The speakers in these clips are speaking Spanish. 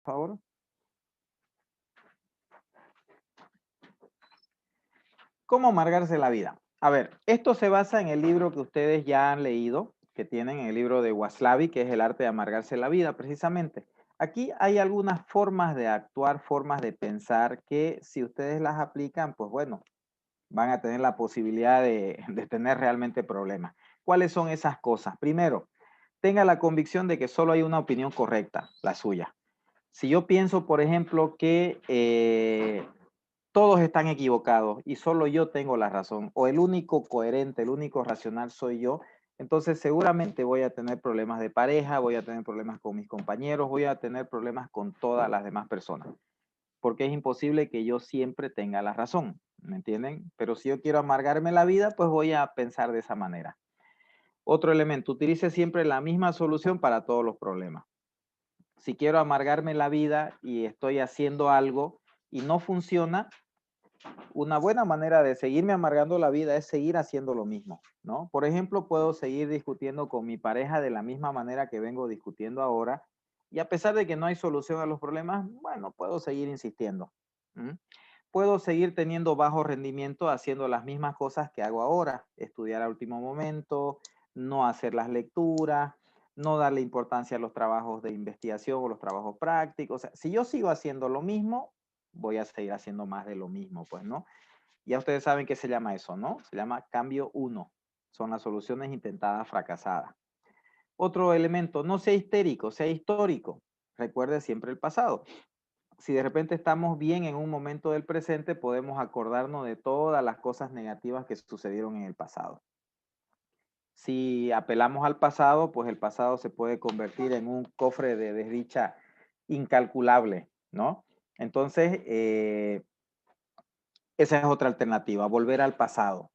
Por favor. ¿Cómo amargarse la vida? A ver, esto se basa en el libro que ustedes ya han leído, que tienen el libro de Waslavi, que es El arte de amargarse la vida, precisamente. Aquí hay algunas formas de actuar, formas de pensar que si ustedes las aplican, pues bueno, van a tener la posibilidad de tener realmente problemas. ¿Cuáles son esas cosas? Primero, tenga la convicción de que solo hay una opinión correcta, la suya. Si yo pienso, por ejemplo, que todos están equivocados y solo yo tengo la razón, o el único coherente, el único racional soy yo, entonces seguramente voy a tener problemas de pareja, voy a tener problemas con mis compañeros, voy a tener problemas con todas las demás personas, porque es imposible que yo siempre tenga la razón, ¿me entienden? Pero si yo quiero amargarme la vida, pues voy a pensar de esa manera. Otro elemento, utilice siempre la misma solución para todos los problemas. Si quiero amargarme la vida y estoy haciendo algo y no funciona, una buena manera de seguirme amargando la vida es seguir haciendo lo mismo, ¿no? Por ejemplo, puedo seguir discutiendo con mi pareja de la misma manera que vengo discutiendo ahora y a pesar de que no hay solución a los problemas, bueno, puedo seguir insistiendo. ¿Mm? Puedo seguir teniendo bajo rendimiento haciendo las mismas cosas que hago ahora, estudiar al último momento, no hacer las lecturas, no darle importancia a los trabajos de investigación o los trabajos prácticos. O sea, si yo sigo haciendo lo mismo, voy a seguir haciendo más de lo mismo, pues, ¿no? Ya ustedes saben qué se llama eso, ¿no? Se llama cambio uno. Son las soluciones intentadas fracasadas. Otro elemento, no sea histérico, sea histórico. Recuerde siempre el pasado. Si de repente estamos bien en un momento del presente, podemos acordarnos de todas las cosas negativas que sucedieron en el pasado. Si apelamos al pasado, pues el pasado se puede convertir en un cofre de desdicha incalculable, ¿no? Entonces, esa es otra alternativa, volver al pasado.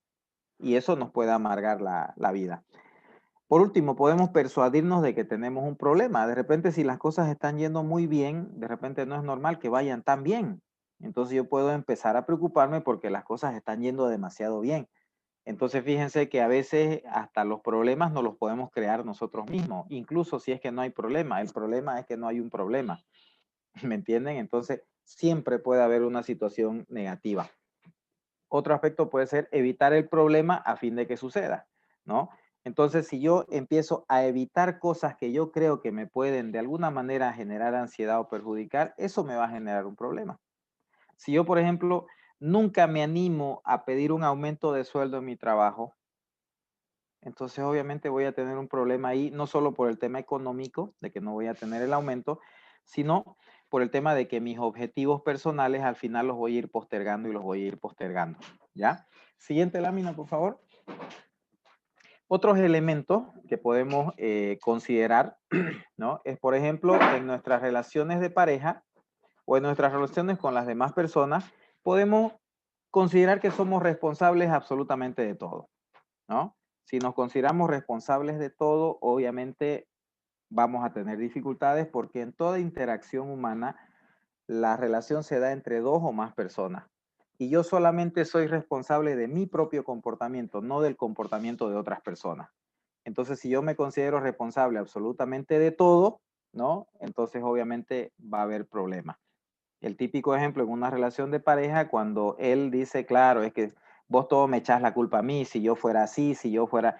Y eso nos puede amargar la vida. Por último, podemos persuadirnos de que tenemos un problema. De repente, si las cosas están yendo muy bien, de repente no es normal que vayan tan bien. Entonces yo puedo empezar a preocuparme porque las cosas están yendo demasiado bien. Entonces fíjense que a veces hasta los problemas no los podemos crear nosotros mismos, incluso si es que no hay problema. El problema es que no hay un problema. ¿Me entienden? Entonces siempre puede haber una situación negativa. Otro aspecto puede ser evitar el problema a fin de que suceda, ¿no? Entonces, si yo empiezo a evitar cosas que yo creo que me pueden de alguna manera generar ansiedad o perjudicar, eso me va a generar un problema. Si yo, por ejemplo, nunca me animo a pedir un aumento de sueldo en mi trabajo, entonces obviamente voy a tener un problema ahí, no solo por el tema económico, de que no voy a tener el aumento, sino por el tema de que mis objetivos personales al final los voy a ir postergando y los voy a ir postergando, ¿ya? Siguiente lámina, por favor. Otros elementos que podemos considerar, ¿no? Es, por ejemplo, en nuestras relaciones de pareja o en nuestras relaciones con las demás personas, podemos considerar que somos responsables absolutamente de todo, ¿no? Si nos consideramos responsables de todo, obviamente vamos a tener dificultades porque en toda interacción humana la relación se da entre dos o más personas. Y yo solamente soy responsable de mi propio comportamiento, no del comportamiento de otras personas. Entonces, si yo me considero responsable absolutamente de todo, ¿no? Entonces, obviamente va a haber problemas. El típico ejemplo en una relación de pareja, cuando él dice, claro, es que vos todo me echás la culpa a mí, si yo fuera así, si yo fuera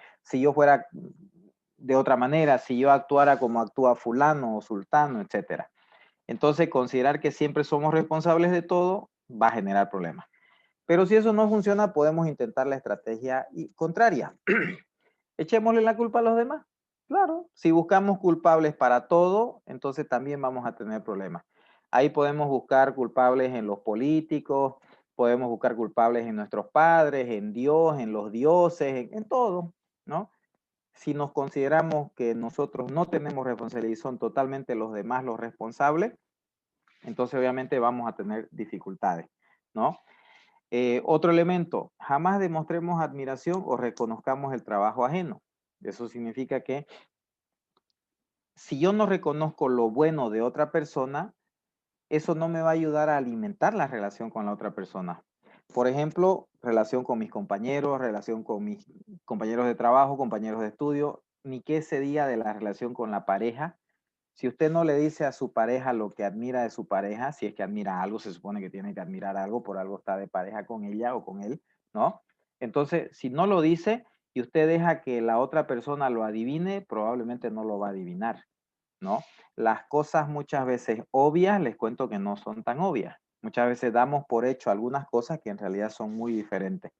de otra manera, si yo actuara como actúa fulano o sultano, etcétera. Entonces, considerar que siempre somos responsables de todo va a generar problemas. Pero si eso no funciona, podemos intentar la estrategia contraria. Echémosle la culpa a los demás. Claro, si buscamos culpables para todo, entonces también vamos a tener problemas. Ahí podemos buscar culpables en los políticos, podemos buscar culpables en nuestros padres, en Dios, en los dioses, en todo, ¿no? Si nos consideramos que nosotros no tenemos responsabilidad y son totalmente los demás los responsables, entonces obviamente vamos a tener dificultades, ¿no? Otro elemento, jamás demostremos admiración o reconozcamos el trabajo ajeno. Eso significa que si yo no reconozco lo bueno de otra persona, eso no me va a ayudar a alimentar la relación con la otra persona. Por ejemplo, relación con mis compañeros, relación con mis compañeros de trabajo, compañeros de estudio, ni qué se diga de la relación con la pareja. Si usted no le dice a su pareja lo que admira de su pareja, si es que admira algo, se supone que tiene que admirar algo, por algo está de pareja con ella o con él, ¿no? Entonces, si no lo dice y usted deja que la otra persona lo adivine, probablemente no lo va a adivinar, ¿no? Las cosas muchas veces obvias, les cuento que no son tan obvias. Muchas veces damos por hecho algunas cosas que en realidad son muy diferentes.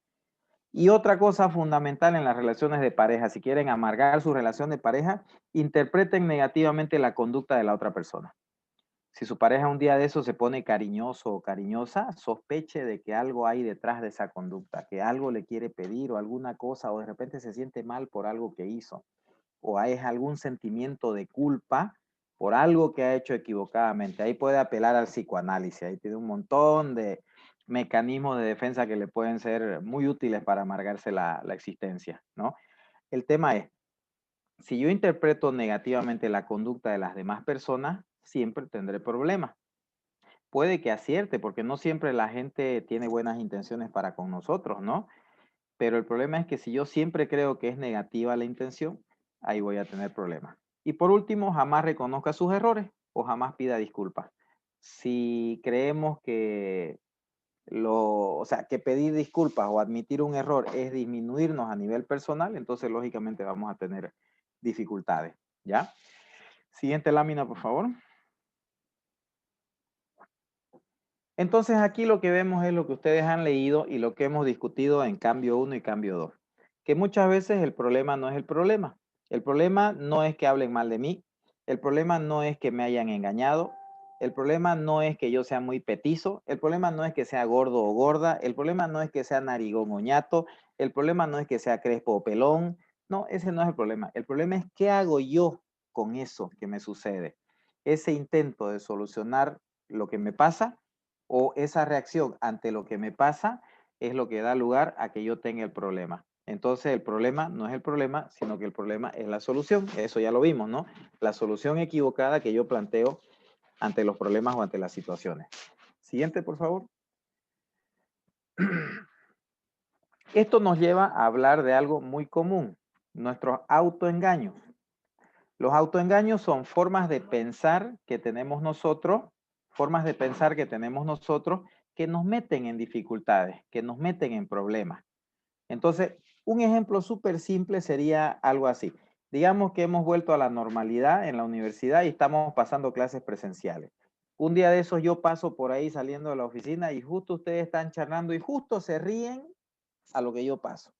Y otra cosa fundamental en las relaciones de pareja, si quieren amargar su relación de pareja, interpreten negativamente la conducta de la otra persona. Si su pareja un día de eso se pone cariñoso o cariñosa, sospeche de que algo hay detrás de esa conducta, que algo le quiere pedir o alguna cosa, o de repente se siente mal por algo que hizo, o hay algún sentimiento de culpa por algo que ha hecho equivocadamente. Ahí puede apelar al psicoanálisis, ahí tiene un montón de mecanismos de defensa que le pueden ser muy útiles para amargarse la existencia, ¿no? El tema es, si yo interpreto negativamente la conducta de las demás personas, siempre tendré problemas. Puede que acierte, porque no siempre la gente tiene buenas intenciones para con nosotros, ¿no? Pero el problema es que si yo siempre creo que es negativa la intención, ahí voy a tener problemas. Y por último, jamás reconozca sus errores o jamás pida disculpas. Si creemos que o sea, que pedir disculpas o admitir un error es disminuirnos a nivel personal, entonces lógicamente vamos a tener dificultades, ¿ya? Siguiente lámina, por favor. Entonces aquí lo que vemos es lo que ustedes han leído y lo que hemos discutido en cambio 1 y cambio 2. Que muchas veces el problema no es el problema. El problema no es que hablen mal de mí. El problema no es que me hayan engañado. El problema no es que yo sea muy petizo. El problema no es que sea gordo o gorda. El problema no es que sea narigón o ñato. El problema no es que sea crespo o pelón. No, ese no es el problema. El problema es qué hago yo con eso que me sucede. Ese intento de solucionar lo que me pasa o esa reacción ante lo que me pasa es lo que da lugar a que yo tenga el problema. Entonces el problema no es el problema, sino que el problema es la solución. Eso ya lo vimos, ¿no? La solución equivocada que yo planteo ante los problemas o ante las situaciones. Siguiente, por favor. Esto nos lleva a hablar de algo muy común, nuestros autoengaños. Los autoengaños son formas de pensar que tenemos nosotros, que nos meten en dificultades, que nos meten en problemas. Entonces, un ejemplo súper simple sería algo así. Digamos que hemos vuelto a la normalidad en la universidad y estamos pasando clases presenciales. Un día de esos yo paso por ahí saliendo de la oficina y justo ustedes están charlando y justo se ríen a lo que yo paso.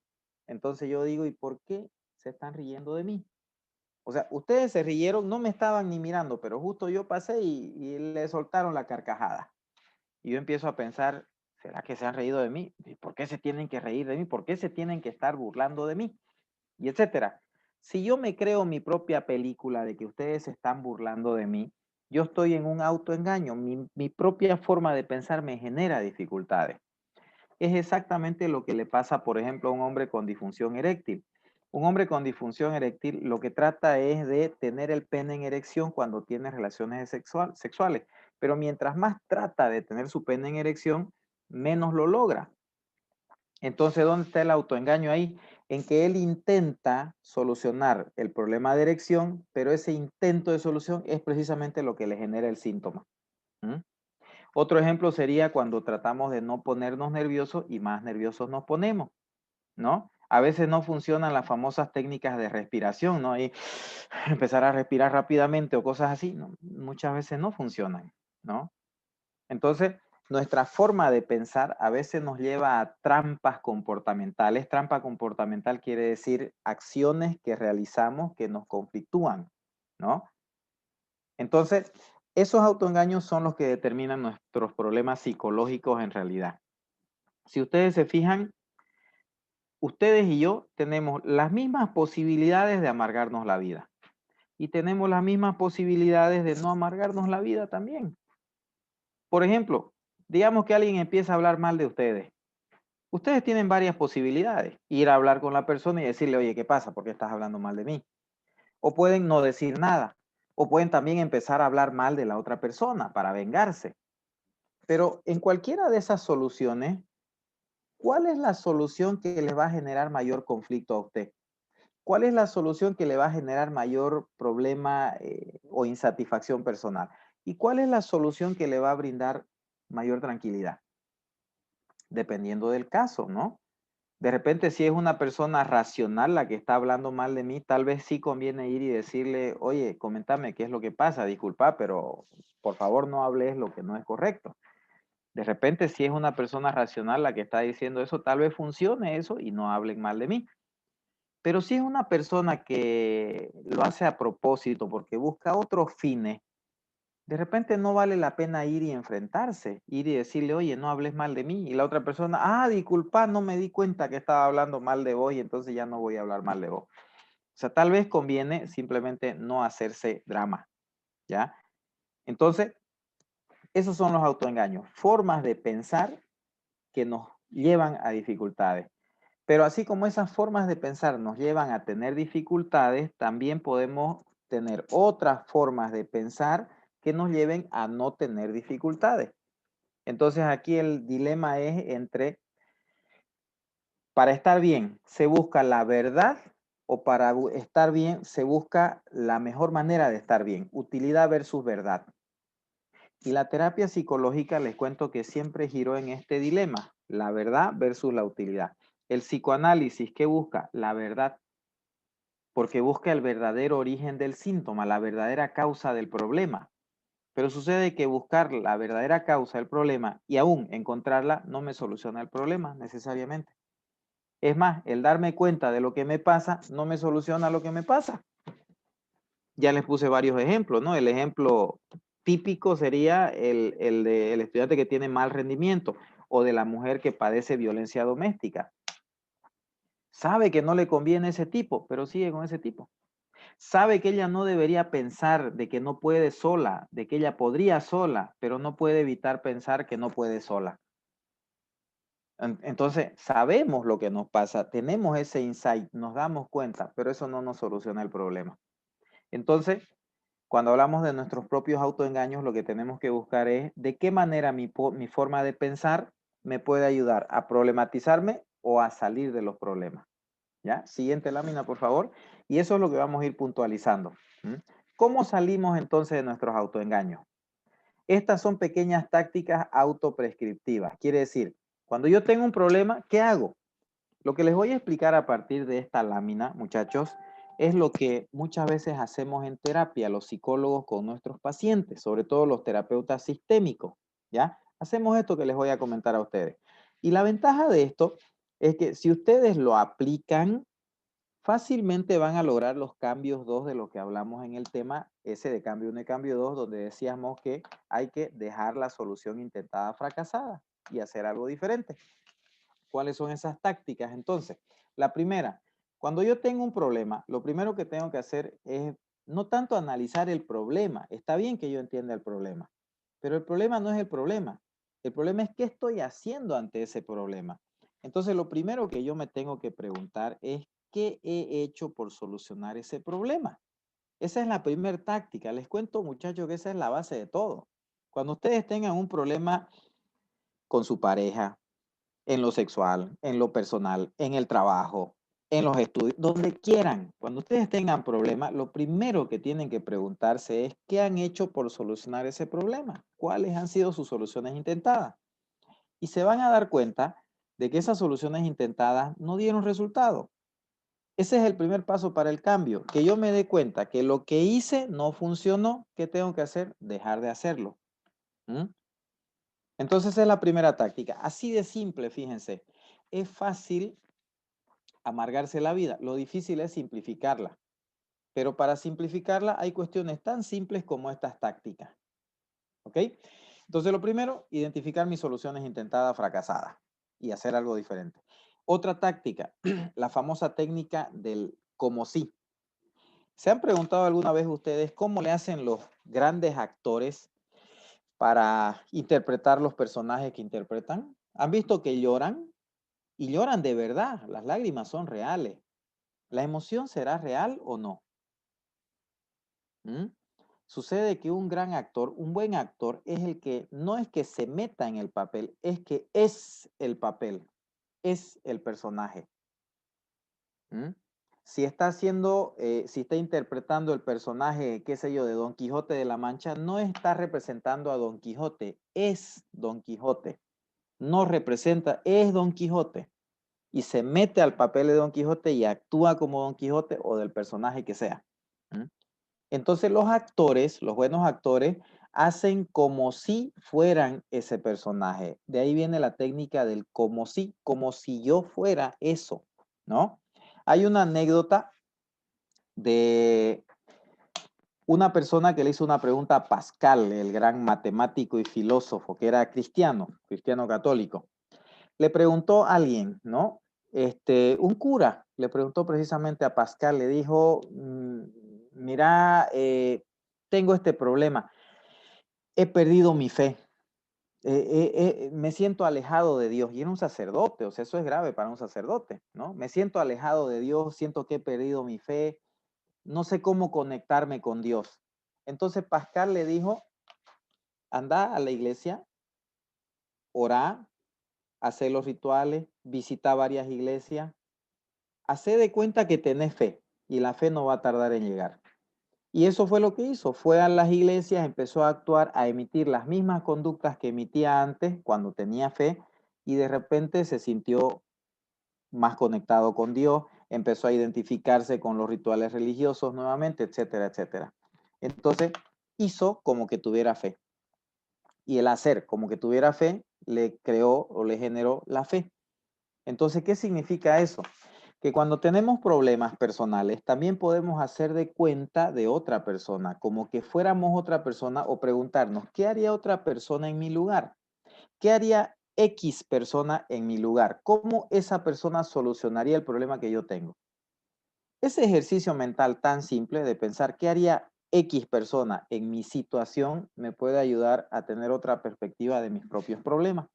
Entonces yo digo, ¿y por qué se están riendo de mí? O sea, ustedes se rieron, no me estaban ni mirando, pero justo yo pasé y le soltaron la carcajada. Y yo empiezo a pensar, ¿será que se han reído de mí? ¿Por qué se tienen que reír de mí? ¿Por qué se tienen que estar burlando de mí? Y etcétera. Si yo me creo mi propia película de que ustedes se están burlando de mí, yo estoy en un autoengaño. Mi propia forma de pensar me genera dificultades. Es exactamente lo que le pasa, por ejemplo, a un hombre con disfunción eréctil. Un hombre con disfunción eréctil lo que trata es de tener el pene en erección cuando tiene relaciones sexuales, pero mientras más trata de tener su pene en erección, menos lo logra. Entonces, ¿dónde está el autoengaño ahí? En que él intenta solucionar el problema de erección, pero ese intento de solución es precisamente lo que le genera el síntoma. ¿Mm? Otro ejemplo sería cuando tratamos de no ponernos nerviosos y más nerviosos nos ponemos, ¿no? A veces no funcionan las famosas técnicas de respiración, ¿no? Y empezar a respirar rápidamente o cosas así, ¿no? Muchas veces no funcionan, ¿no? Entonces, nuestra forma de pensar a veces nos lleva a trampas comportamentales. Trampa comportamental quiere decir acciones que realizamos que nos conflictúan, ¿no? Entonces, esos autoengaños son los que determinan nuestros problemas psicológicos en realidad. Si ustedes se fijan, ustedes y yo tenemos las mismas posibilidades de amargarnos la vida y tenemos las mismas posibilidades de no amargarnos la vida también. Por ejemplo, digamos que alguien empieza a hablar mal de ustedes. Ustedes tienen varias posibilidades. Ir a hablar con la persona y decirle, oye, ¿qué pasa? ¿Por qué estás hablando mal de mí? O pueden no decir nada. O pueden también empezar a hablar mal de la otra persona para vengarse. Pero en cualquiera de esas soluciones, ¿cuál es la solución que le va a generar mayor conflicto a usted? ¿Cuál es la solución que le va a generar mayor problema o insatisfacción personal? ¿Y cuál es la solución que le va a brindar mayor tranquilidad? Dependiendo del caso, ¿no? De repente, si es una persona racional la que está hablando mal de mí, tal vez sí conviene ir y decirle, oye, coméntame qué es lo que pasa, disculpa, pero por favor no hables lo que no es correcto. De repente, si es una persona racional la que está diciendo eso, tal vez funcione eso y no hablen mal de mí. Pero si es una persona que lo hace a propósito porque busca otros fines, de repente no vale la pena ir y enfrentarse, ir y decirle, oye, no hables mal de mí. Y la otra persona, disculpa, no me di cuenta que estaba hablando mal de vos y entonces ya no voy a hablar mal de vos. O sea, tal vez conviene simplemente no hacerse drama, ¿ya? Entonces, esos son los autoengaños, formas de pensar que nos llevan a dificultades. Pero así como esas formas de pensar nos llevan a tener dificultades, también podemos tener otras formas de pensar que nos lleven a no tener dificultades. Entonces aquí el dilema es entre, para estar bien, ¿se busca la verdad o para estar bien se busca la mejor manera de estar bien? Utilidad versus verdad. Y la terapia psicológica, les cuento que siempre giró en este dilema, la verdad versus la utilidad. El psicoanálisis, ¿qué busca? La verdad, porque busca el verdadero origen del síntoma, la verdadera causa del problema. Pero sucede que buscar la verdadera causa del problema y aún encontrarla no me soluciona el problema necesariamente. Es más, el darme cuenta de lo que me pasa no me soluciona lo que me pasa. Ya les puse varios ejemplos, ¿no? El ejemplo típico sería el del estudiante que tiene mal rendimiento o de la mujer que padece violencia doméstica. Sabe que no le conviene ese tipo, pero sigue con ese tipo. Sabe que ella no debería pensar de que no puede sola, de que ella podría sola, pero no puede evitar pensar que no puede sola. Entonces, sabemos lo que nos pasa, tenemos ese insight, nos damos cuenta, pero eso no nos soluciona el problema. Entonces, cuando hablamos de nuestros propios autoengaños, lo que tenemos que buscar es de qué manera mi forma de pensar me puede ayudar a problematizarme o a salir de los problemas. ¿Ya? Siguiente lámina, por favor. Y eso es lo que vamos a ir puntualizando. ¿Cómo salimos entonces de nuestros autoengaños? Estas son pequeñas tácticas autoprescriptivas. Quiere decir, cuando yo tengo un problema, ¿qué hago? Lo que les voy a explicar a partir de esta lámina, muchachos, es lo que muchas veces hacemos en terapia los psicólogos con nuestros pacientes, sobre todo los terapeutas sistémicos, ¿ya? Hacemos esto que les voy a comentar a ustedes. Y la ventaja de esto es que si ustedes lo aplican, fácilmente van a lograr los cambios 2 de lo que hablamos en el tema ese de cambio 1 y cambio 2, donde decíamos que hay que dejar la solución intentada fracasada y hacer algo diferente. ¿Cuáles son esas tácticas? Entonces, la primera, cuando yo tengo un problema, lo primero que tengo que hacer es no tanto analizar el problema. Está bien que yo entienda el problema, pero el problema no es el problema. El problema es qué estoy haciendo ante ese problema. Entonces, lo primero que yo me tengo que preguntar es qué he hecho por solucionar ese problema. Esa es la primera táctica. Les cuento, muchachos, que esa es la base de todo. Cuando ustedes tengan un problema con su pareja, en lo sexual, en lo personal, en el trabajo, en los estudios, donde quieran. Cuando ustedes tengan problemas, lo primero que tienen que preguntarse es qué han hecho por solucionar ese problema, cuáles han sido sus soluciones intentadas. Y se van a dar cuenta de que esas soluciones intentadas no dieron resultado. Ese es el primer paso para el cambio, que yo me dé cuenta que lo que hice no funcionó. ¿Qué tengo que hacer? Dejar de hacerlo. ¿Mm? Entonces esa es la primera táctica. Así de simple, fíjense. Es fácil amargarse la vida. Lo difícil es simplificarla. Pero para simplificarla hay cuestiones tan simples como estas tácticas. ¿Ok? Entonces lo primero, identificar mis soluciones intentadas fracasadas y hacer algo diferente. Otra táctica, la famosa técnica del como sí. ¿Se han preguntado alguna vez ustedes cómo le hacen los grandes actores para interpretar los personajes que interpretan? ¿Han visto que lloran? Y lloran de verdad, las lágrimas son reales. ¿La emoción será real o no? ¿Mm? Sucede que un gran actor, un buen actor, es el que no es que se meta en el papel, es que es el papel, es el personaje. ¿Mm? si está haciendo, si está interpretando el personaje, qué sé yo, de Don Quijote de la Mancha, no está representando a Don Quijote, es Don Quijote. No representa, es Don Quijote. Y se mete al papel de Don Quijote y actúa como Don Quijote o del personaje que sea. Entonces los actores, los buenos actores, hacen como si fueran ese personaje. De ahí viene la técnica del como si yo fuera eso, ¿no? Hay una anécdota de una persona que le hizo una pregunta a Pascal, el gran matemático y filósofo, que era cristiano, cristiano católico. Le preguntó a alguien, ¿no? Un cura le preguntó precisamente a Pascal, le dijo, mira, tengo este problema, he perdido mi fe, me siento alejado de Dios. Y era un sacerdote, o sea, eso es grave para un sacerdote, ¿no? Me siento alejado de Dios, siento que he perdido mi fe, no sé cómo conectarme con Dios. Entonces Pascal le dijo, anda a la iglesia, orá, hacer los rituales, visita varias iglesias, hace de cuenta que tenés fe y la fe no va a tardar en llegar. Y eso fue lo que hizo. Fue a las iglesias, empezó a actuar, a emitir las mismas conductas que emitía antes cuando tenía fe y de repente se sintió más conectado con Dios, empezó a identificarse con los rituales religiosos nuevamente, etcétera, etcétera. Entonces hizo como que tuviera fe. Y el hacer como que tuviera fe le creó o le generó la fe. Entonces, ¿qué significa eso? Que cuando tenemos problemas personales, también podemos hacer de cuenta de otra persona, como que fuéramos otra persona o preguntarnos, ¿qué haría otra persona en mi lugar? ¿Qué haría X persona en mi lugar? ¿Cómo esa persona solucionaría el problema que yo tengo? Ese ejercicio mental tan simple de pensar qué haría X persona en mi situación me puede ayudar a tener otra perspectiva de mis propios problemas,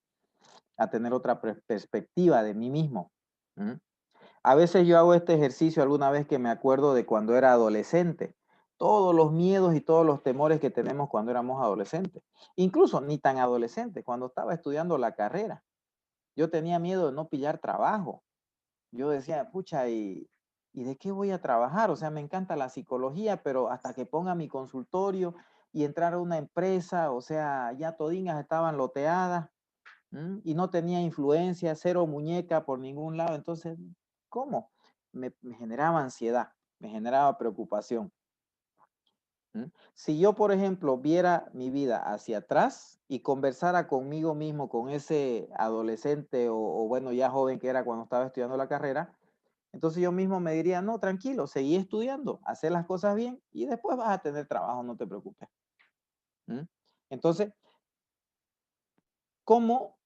a tener otra perspectiva de mí mismo. ¿Mm? A veces yo hago este ejercicio alguna vez que me acuerdo de cuando era adolescente. Todos los miedos y todos los temores que tenemos cuando éramos adolescentes. Incluso ni tan adolescente, cuando estaba estudiando la carrera. Yo tenía miedo de no pillar trabajo. Yo decía, pucha, ¿y de qué voy a trabajar? O sea, me encanta la psicología, pero hasta que ponga mi consultorio y entrar a una empresa, o sea, ya todingas estaban loteadas. Y no tenía influencia, cero muñeca por ningún lado. Entonces, ¿cómo? Me generaba ansiedad, me generaba preocupación. Si yo, por ejemplo, viera mi vida hacia atrás y conversara conmigo mismo, con ese adolescente o bueno, ya joven que era cuando estaba estudiando la carrera, entonces yo mismo me diría, no, tranquilo, seguí estudiando, hacer las cosas bien y después vas a tener trabajo, no te preocupes. Entonces, ¿cómo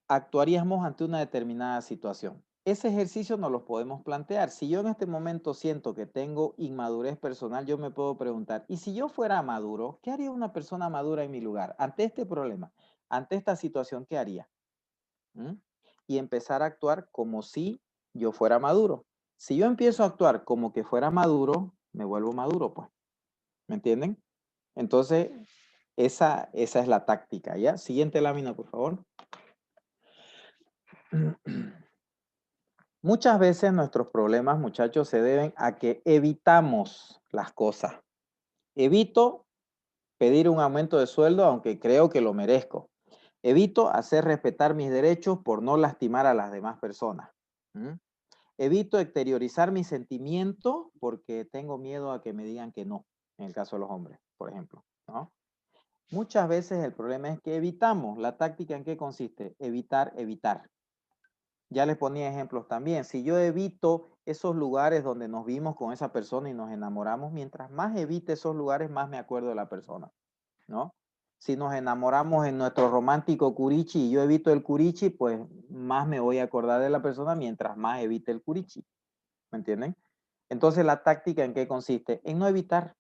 actuaríamos ante una determinada situación? Ese ejercicio nos lo podemos plantear. Si yo en este momento siento que tengo inmadurez personal, yo me puedo preguntar, ¿y si yo fuera maduro, qué haría una persona madura en mi lugar? Ante este problema, ante esta situación, ¿qué haría? ¿Mm? Y empezar a actuar como si yo fuera maduro. Si yo empiezo a actuar como que fuera maduro, me vuelvo maduro, pues. ¿Me entienden? Entonces, esa es la táctica, ¿ya? Siguiente lámina, por favor. Muchas veces nuestros problemas, muchachos, se deben a que evitamos las cosas. Evito pedir un aumento de sueldo aunque creo que lo merezco. Evito hacer respetar mis derechos por no lastimar a las demás personas. ¿Mm? Evito exteriorizar mis sentimientos porque tengo miedo a que me digan que no, en el caso de los hombres, por ejemplo, ¿no? Muchas veces el problema es que evitamos. ¿La táctica en qué consiste? Evitar, evitar. Ya les ponía ejemplos también. Si yo evito esos lugares donde nos vimos con esa persona y nos enamoramos, mientras más evite esos lugares, más me acuerdo de la persona, ¿no? Si nos enamoramos en nuestro romántico curichi y yo evito el curichi, pues más me voy a acordar de la persona mientras más evite el curichi. ¿Me entienden? Entonces, ¿la táctica en qué consiste? En no evitar.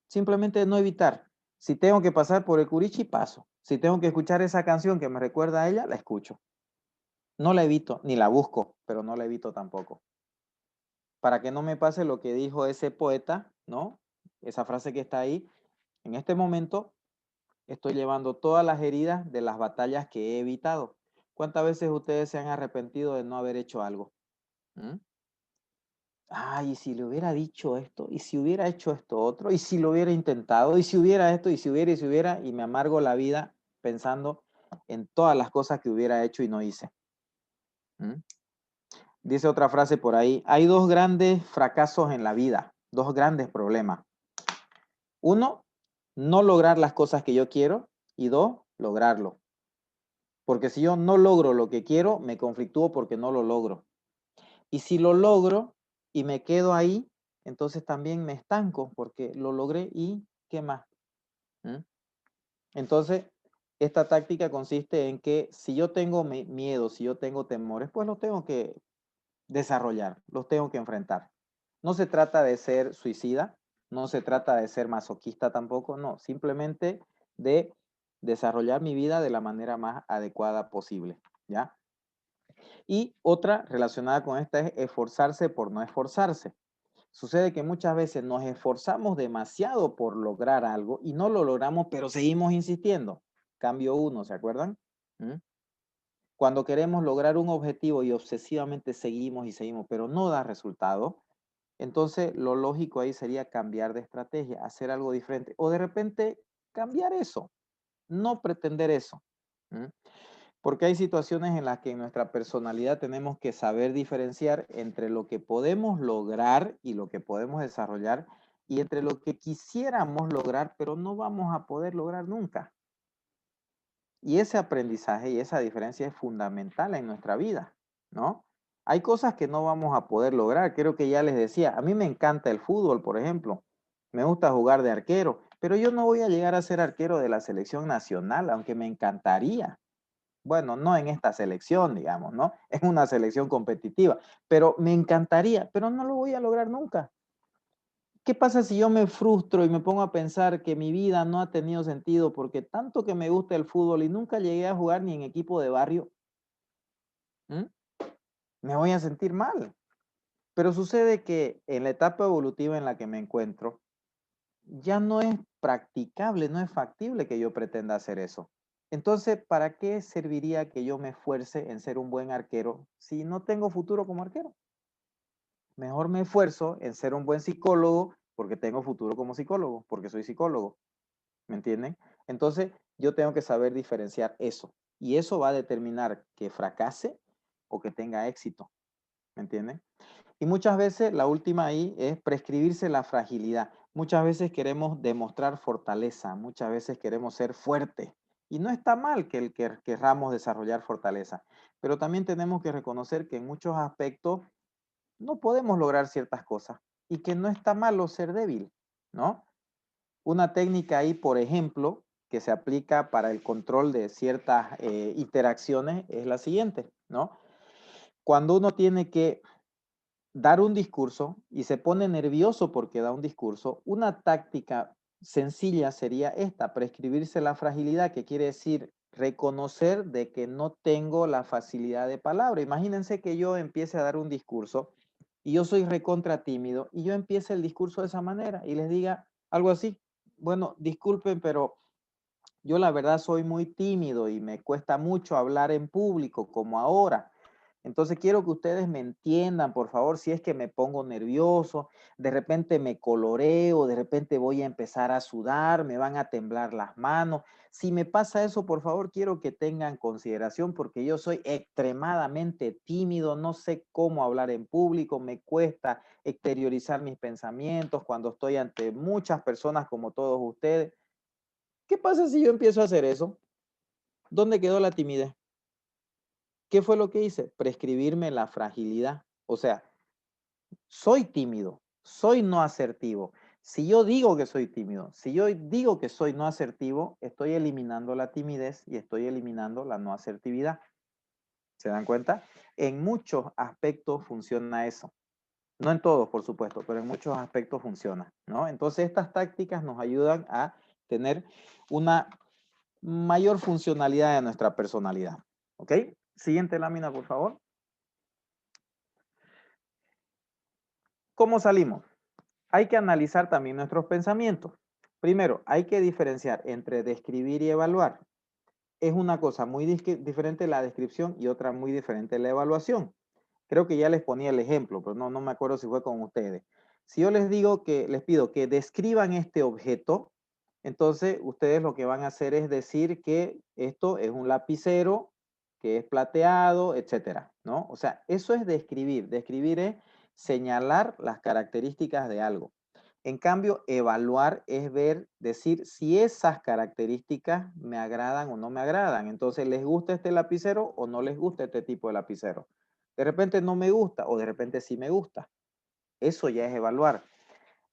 Simplemente no evitar. Si tengo que pasar por el curichi, paso. Si tengo que escuchar esa canción que me recuerda a ella, la escucho. No la evito, ni la busco, pero no la evito tampoco. Para que no me pase lo que dijo ese poeta, ¿no? Esa frase que está ahí. En este momento estoy llevando todas las heridas de las batallas que he evitado. ¿Cuántas veces ustedes se han arrepentido de no haber hecho algo? ¿Mm? Ay, y si le hubiera dicho esto, y si hubiera hecho esto otro, y si lo hubiera intentado, y si hubiera esto, y si hubiera, y me amargo la vida pensando en todas las cosas que hubiera hecho y no hice. ¿Mm? Dice otra frase por ahí, hay dos grandes fracasos en la vida, dos grandes problemas. Uno, no lograr las cosas que yo quiero, y dos, lograrlo. Porque si yo no logro lo que quiero, me conflictúo porque no lo logro. Y si lo logro y me quedo ahí, entonces también me estanco porque lo logré y ¿qué más? ¿Mm? Entonces, esta táctica consiste en que si yo tengo miedo, si yo tengo temores, pues los tengo que desarrollar, los tengo que enfrentar. No se trata de ser suicida, no se trata de ser masoquista tampoco, no, simplemente de desarrollar mi vida de la manera más adecuada posible, ¿ya? Y otra relacionada con esta es esforzarse por no esforzarse. Sucede que muchas veces nos esforzamos demasiado por lograr algo y no lo logramos, pero seguimos insistiendo. Cambio uno, ¿se acuerdan? ¿Mm? Cuando queremos lograr un objetivo y obsesivamente seguimos y seguimos, pero no da resultado, entonces lo lógico ahí sería cambiar de estrategia, hacer algo diferente o de repente cambiar eso, no pretender eso. ¿Mm? Porque hay situaciones en las que en nuestra personalidad tenemos que saber diferenciar entre lo que podemos lograr y lo que podemos desarrollar y entre lo que quisiéramos lograr, pero no vamos a poder lograr nunca. Y ese aprendizaje y esa diferencia es fundamental en nuestra vida, ¿no? Hay cosas que no vamos a poder lograr. Creo que ya les decía, a mí me encanta el fútbol, por ejemplo. Me gusta jugar de arquero, pero yo no voy a llegar a ser arquero de la selección nacional, aunque me encantaría. Bueno, no en esta selección, digamos, ¿no? Es una selección competitiva, pero me encantaría, pero no lo voy a lograr nunca. ¿Qué pasa si yo me frustro y me pongo a pensar que mi vida no ha tenido sentido porque tanto que me gusta el fútbol y nunca llegué a jugar ni en equipo de barrio? ¿Mm? Me voy a sentir mal. Pero sucede que en la etapa evolutiva en la que me encuentro, ya no es practicable, no es factible que yo pretenda hacer eso. Entonces, ¿para qué serviría que yo me esfuerce en ser un buen arquero si no tengo futuro como arquero? Mejor me esfuerzo en ser un buen psicólogo porque tengo futuro como psicólogo, porque soy psicólogo. ¿Me entienden? Entonces, yo tengo que saber diferenciar eso. Y eso va a determinar que fracase o que tenga éxito. ¿Me entienden? Y muchas veces la última ahí es prescribirse la fragilidad. Muchas veces queremos demostrar fortaleza, muchas veces queremos ser fuertes. Y no está mal que querramos desarrollar fortaleza, pero también tenemos que reconocer que en muchos aspectos no podemos lograr ciertas cosas y que no está malo ser débil, ¿no? Una técnica ahí, por ejemplo, que se aplica para el control de ciertas interacciones es la siguiente, ¿no? Cuando uno tiene que dar un discurso y se pone nervioso porque da un discurso, una táctica sencilla sería esta, prescribirse la fragilidad, que quiere decir reconocer de que no tengo la facilidad de palabra. Imagínense que yo empiece a dar un discurso y yo soy recontra tímido y yo empiece el discurso de esa manera y les diga algo así. Bueno, disculpen, pero yo la verdad soy muy tímido y me cuesta mucho hablar en público como ahora. Entonces quiero que ustedes me entiendan, por favor, si es que me pongo nervioso, de repente me coloreo, de repente voy a empezar a sudar, me van a temblar las manos. Si me pasa eso, por favor, quiero que tengan consideración porque yo soy extremadamente tímido, no sé cómo hablar en público, me cuesta exteriorizar mis pensamientos cuando estoy ante muchas personas como todos ustedes. ¿Qué pasa si yo empiezo a hacer eso? ¿Dónde quedó la timidez? ¿Qué fue lo que hice? Prescribirme la fragilidad. O sea, soy tímido, soy no asertivo. Si yo digo que soy tímido, si yo digo que soy no asertivo, estoy eliminando la timidez y estoy eliminando la no asertividad. ¿Se dan cuenta? En muchos aspectos funciona eso. No en todos, por supuesto, pero en muchos aspectos funciona, ¿no? Entonces, estas tácticas nos ayudan a tener una mayor funcionalidad de nuestra personalidad. ¿Ok? Siguiente lámina, por favor. ¿Cómo salimos? Hay que analizar también nuestros pensamientos. Primero, hay que diferenciar entre describir y evaluar. Es una cosa muy diferente la descripción y otra muy diferente la evaluación. Creo que ya les ponía el ejemplo, pero no me acuerdo si fue con ustedes. Si yo les digo que, les pido que describan este objeto, entonces ustedes lo que van a hacer es decir que esto es un lapicero, que es plateado, etcétera, ¿no? O sea, eso es describir. Describir es señalar las características de algo. En cambio, evaluar es ver, decir si esas características me agradan o no me agradan. Entonces, ¿les gusta este lapicero o no les gusta este tipo de lapicero? De repente no me gusta o de repente sí me gusta. Eso ya es evaluar.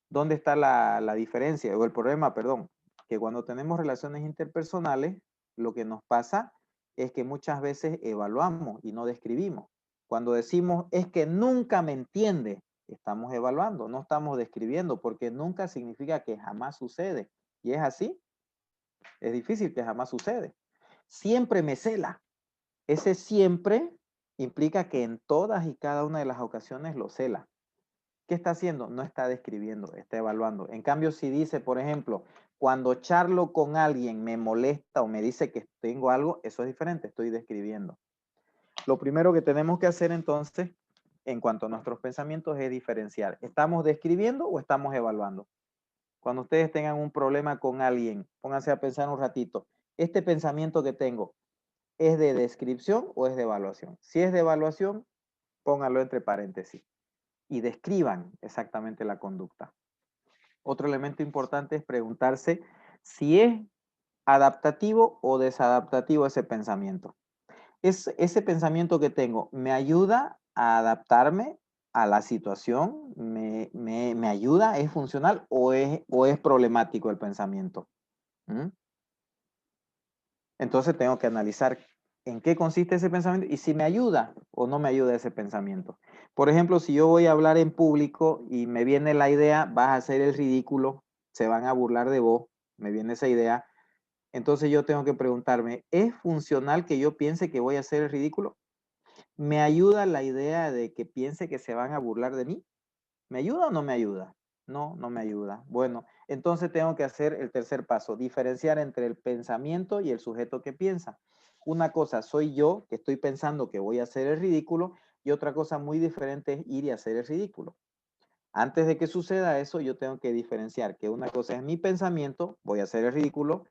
¿Dónde está la diferencia o el problema? Perdón, que cuando tenemos relaciones interpersonales, lo que nos pasa es que muchas veces evaluamos y no describimos. Cuando decimos es que nunca me entiende, estamos evaluando, no estamos describiendo, porque nunca significa que jamás sucede. Y es así, es difícil que jamás sucede. Siempre me cela. Ese siempre implica que en todas y cada una de las ocasiones lo cela. ¿Qué está haciendo? No está describiendo, está evaluando. En cambio, si dice, por ejemplo, cuando charlo con alguien me molesta o me dice que tengo algo, eso es diferente, estoy describiendo. Lo primero que tenemos que hacer entonces, en cuanto a nuestros pensamientos, es diferenciar. ¿Estamos describiendo o estamos evaluando? Cuando ustedes tengan un problema con alguien, pónganse a pensar un ratito. ¿Este pensamiento que tengo es de descripción o es de evaluación? Si es de evaluación, pónganlo entre paréntesis y describan exactamente la conducta. Otro elemento importante es preguntarse si es adaptativo o desadaptativo ese pensamiento. Ese pensamiento que tengo me ayuda a adaptarme a la situación, me ayuda, es funcional o es problemático el pensamiento. ¿Mm? Entonces tengo que analizar en qué consiste ese pensamiento y si me ayuda o no me ayuda ese pensamiento. Por ejemplo, si yo voy a hablar en público y me viene la idea, vas a hacer el ridículo, se van a burlar de vos, me viene esa idea, entonces yo tengo que preguntarme, ¿es funcional que yo piense que voy a hacer el ridículo? ¿Me ayuda la idea de que piense que se van a burlar de mí? ¿Me ayuda o no me ayuda? No, no me ayuda. Bueno, entonces tengo que hacer el tercer paso, diferenciar entre el pensamiento y el sujeto que piensa. Una cosa soy yo, que estoy pensando que voy a hacer el ridículo, y otra cosa muy diferente es ir y hacer el ridículo. Antes de que suceda eso, yo tengo que diferenciar que una cosa es mi pensamiento, voy a hacer el ridículo,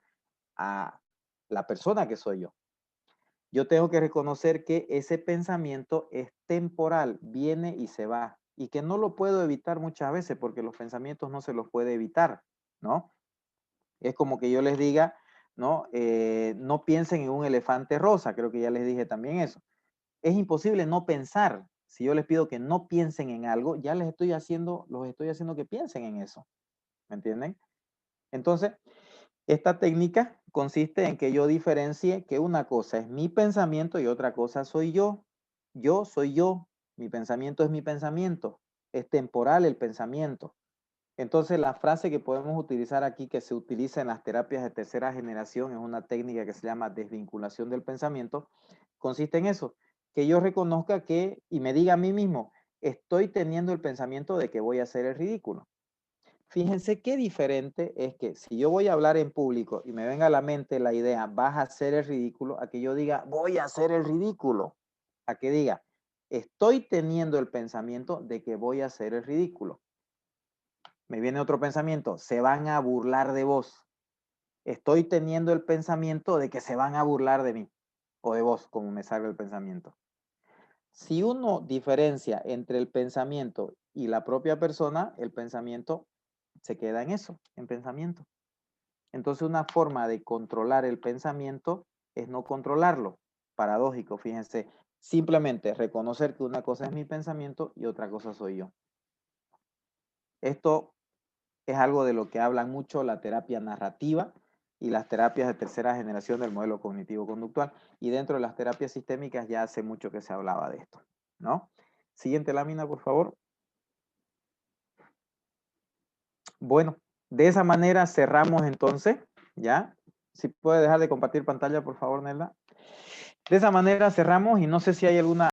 a la persona que soy yo. Yo tengo que reconocer que ese pensamiento es temporal, viene y se va, y que no lo puedo evitar muchas veces porque los pensamientos no se los puede evitar, ¿no? Es como que yo les diga, ¿no? No piensen en un elefante rosa, creo que ya les dije también eso. Es imposible no pensar. Si yo les pido que no piensen en algo, ya los estoy haciendo que piensen en eso, ¿me entienden? Entonces, esta técnica consiste en que yo diferencie que una cosa es mi pensamiento y otra cosa soy yo. Yo soy yo, mi pensamiento es mi pensamiento, es temporal el pensamiento. Entonces la frase que podemos utilizar aquí, que se utiliza en las terapias de tercera generación, es una técnica que se llama desvinculación del pensamiento, consiste en eso, que yo reconozca que y me diga a mí mismo, estoy teniendo el pensamiento de que voy a hacer el ridículo. Fíjense qué diferente es que si yo voy a hablar en público y me venga a la mente la idea, vas a hacer el ridículo, a que yo diga, voy a hacer el ridículo, a que diga, estoy teniendo el pensamiento de que voy a hacer el ridículo. Me viene otro pensamiento, se van a burlar de vos. Estoy teniendo el pensamiento de que se van a burlar de mí o de vos, como me salga el pensamiento. Si uno diferencia entre el pensamiento y la propia persona, el pensamiento se queda en eso, en pensamiento. Entonces una forma de controlar el pensamiento es no controlarlo. Paradójico, fíjense, simplemente reconocer que una cosa es mi pensamiento y otra cosa soy yo. Esto es algo de lo que hablan mucho la terapia narrativa y las terapias de tercera generación del modelo cognitivo-conductual. Y dentro de las terapias sistémicas ya hace mucho que se hablaba de esto, ¿no? Siguiente lámina, por favor. Bueno, de esa manera cerramos entonces, ¿ya? Si puede dejar de compartir pantalla, por favor, Nelda. De esa manera cerramos y no sé si hay alguna